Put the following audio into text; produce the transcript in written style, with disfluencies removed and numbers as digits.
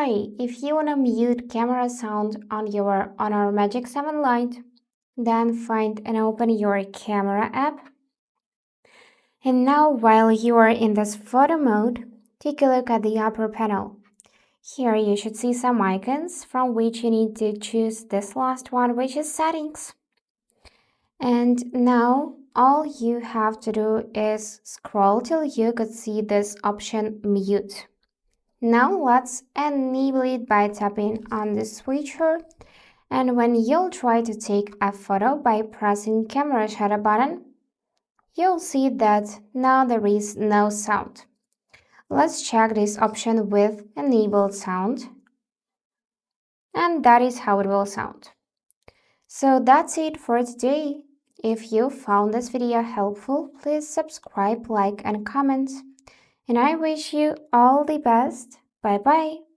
Hi, if you want to mute camera sound on our Magic 7 Lite, then find and open your camera app. And now while you are in this photo mode, take a look at the upper panel. Here you should see some icons from which you need to choose this last one, which is settings. And now all you have to do is scroll till you could see this option mute. Now let's enable it by tapping on the switcher, and when you'll try to take a photo by pressing camera shutter button, you'll see that now there is no sound. Let's check this option with enabled sound, and that is how it will sound. So that's it for today. If you found this video helpful, please subscribe, like, and comment. And I wish you all the best. Bye bye.